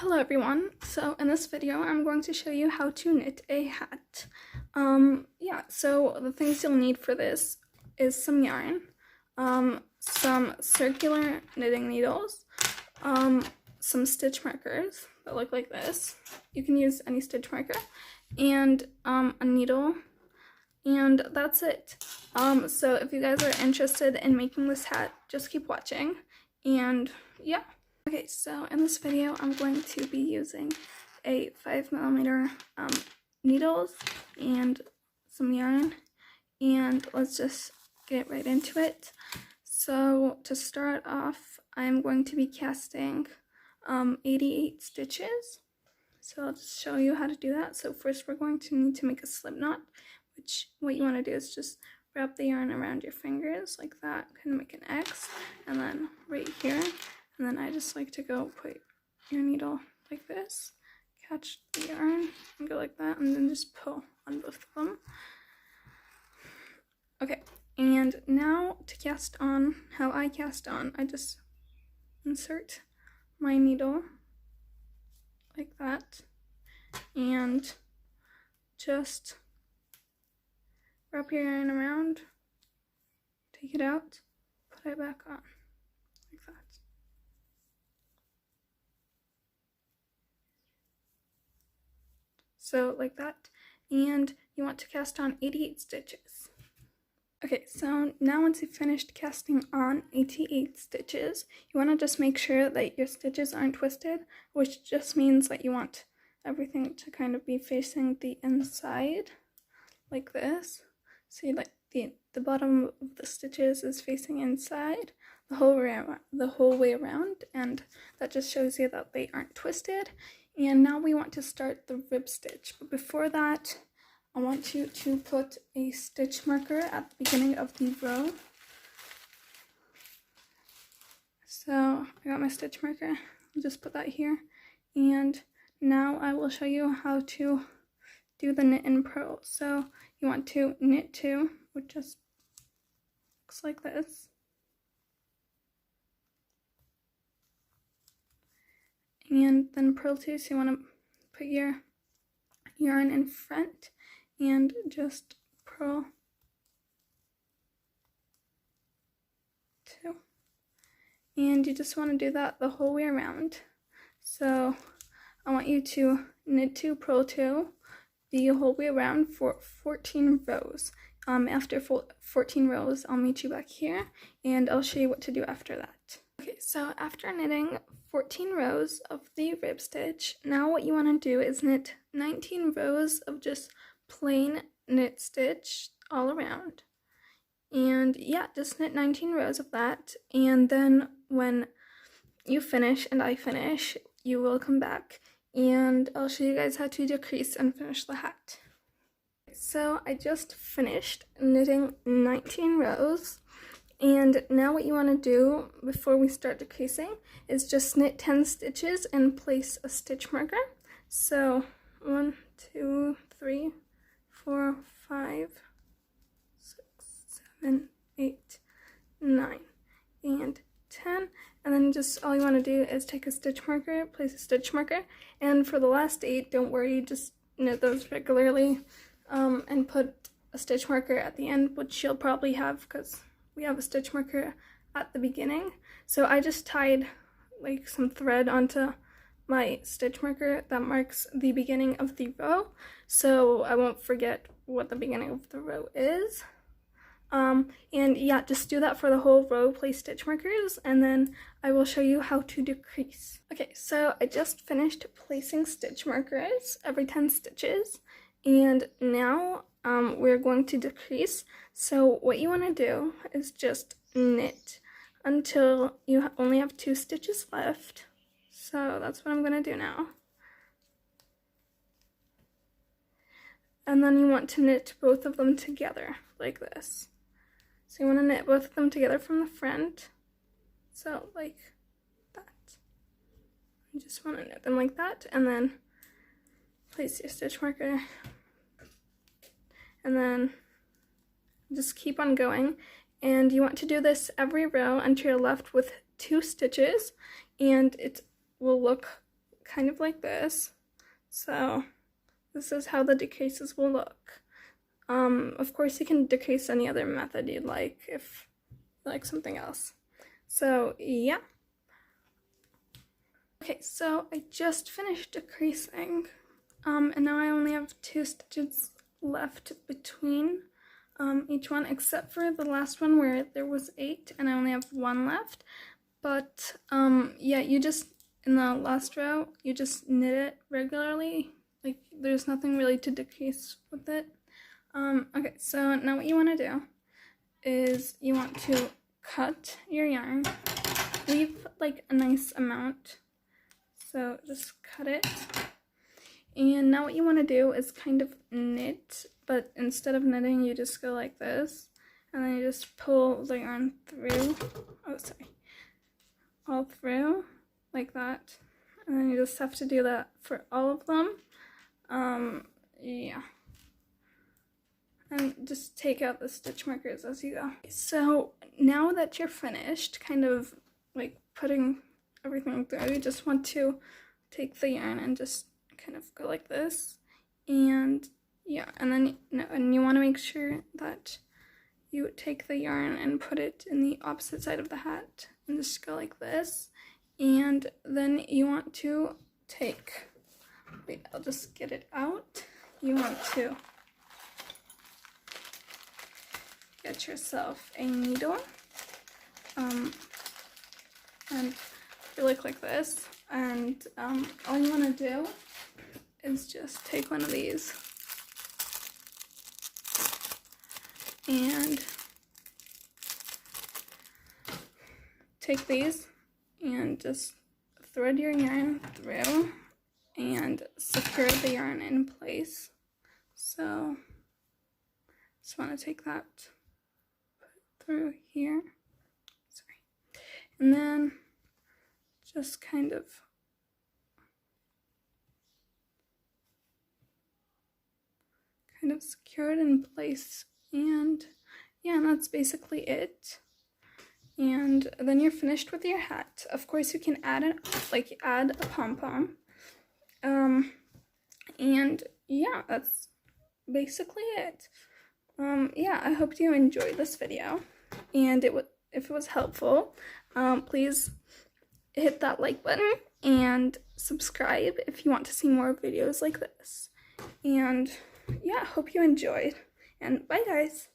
Hello everyone, so in this video I'm going to show you how to knit a hat. So the things you'll need for this is some yarn, some circular knitting needles, some stitch markers that look like this. You can use any stitch marker, and a needle, and that's it. So if you guys are interested in making this hat, just keep watching, and yeah. Okay, so in this video, I'm going to be using a 5mm needles and some yarn, and let's just get right into it. So to start off, I'm going to be casting 88 stitches. So I'll just show you how to do that. So first we're going to need to make a slip knot, which what you want to do is just wrap the yarn around your fingers like that, kind of make an X, and then right here. And then I just like to go put your needle like this, catch the yarn, and go like that, and then just pull on both of them. Okay, and now to cast on, how I cast on, I just insert my needle like that, and just wrap your yarn around, take it out, put it back on, like that. So like that, and you want to cast on 88 stitches. Okay, so now once you've finished casting on 88 stitches, you want to just make sure that your stitches aren't twisted, which just means that you want everything to kind of be facing the inside, like this. See, like the bottom of the stitches is facing inside the whole way around, and that just shows you that they aren't twisted. And now we want to start the rib stitch, but before that I want you to put a stitch marker at the beginning of the row. So I got my stitch marker, I'll just put that here, and now I will show you how to do the knit and purl. So you want to knit 2, which just looks like this. And then purl 2, so you want to put your yarn in front and just purl 2. And you just want to do that the whole way around. So I want you to knit 2, purl 2 the whole way around for 14 rows. After 14 rows, I'll meet you back here and I'll show you what to do after that. Okay, so after knitting 14 rows of the rib stitch, now what you want to do is knit 19 rows of just plain knit stitch all around. And yeah, just knit 19 rows of that, and then when you finish and I finish, you will come back and I'll show you guys how to decrease and finish the hat. So I just finished knitting 19 rows. And now what you want to do before we start decreasing is just knit 10 stitches and place a stitch marker. So 1, 2, 3, 4, 5, 6, 7, 8, 9, and 10. And then just all you want to do is take a stitch marker, place a stitch marker, and for the last 8, don't worry, just knit those regularly, and put a stitch marker at the end, which you'll probably have because we have a stitch marker at the beginning. So I just tied like some thread onto my stitch marker that marks the beginning of the row, so I won't forget what the beginning of the row is. And yeah, just do that for the whole row, place stitch markers, and then I will show you how to decrease. Okay, so I just finished placing stitch markers every 10 stitches, and now we're going to decrease. So what you want to do is just knit until you only have 2 stitches left. So that's what I'm going to do now. And then you want to knit both of them together like this. So you want to knit both of them together from the front. So like that. You just want to knit them like that, and then place your stitch marker. And then just keep on going, and you want to do this every row until you're left with 2 stitches, and it will look kind of like this. So this is how the decreases will look. Of course you can decrease any other method you'd like if you like something else. So yeah. Okay, so I just finished decreasing, and now I only have 2 stitches left between each one, except for the last one where there was 8 and I only have 1 left. But yeah, you just, in the last row, you just knit it regularly. Like, there's nothing really to decrease with it. Okay, so now what you want to do is you want to cut your yarn, leave like a nice amount, so just cut it, and now what you want to do is kind of knit, but instead of knitting you just go like this, and then you just pull the yarn through, all through like that, and then you just have to do that for all of them. Yeah. And just take out the stitch markers as you go. So now that you're finished kind of like putting everything through, you just want to take the yarn and just kind of go like this. And yeah, and then you want to make sure that you take the yarn and put it in the opposite side of the hat and just go like this. And then you want to take, wait, I'll just get it out. You want to get yourself a needle, and you look like this, and all you want to do is just take one of these and take these and just thread your yarn through and secure the yarn in place. So just want to take that through here, and then just kind of secure it in place, and yeah, and that's basically it. And then you're finished with your hat. Of course you can add a pom-pom, and yeah, that's basically it. Yeah, I hope you enjoyed this video, and if it was helpful, please hit that like button and subscribe if you want to see more videos like this. And yeah, hope you enjoyed, and bye guys.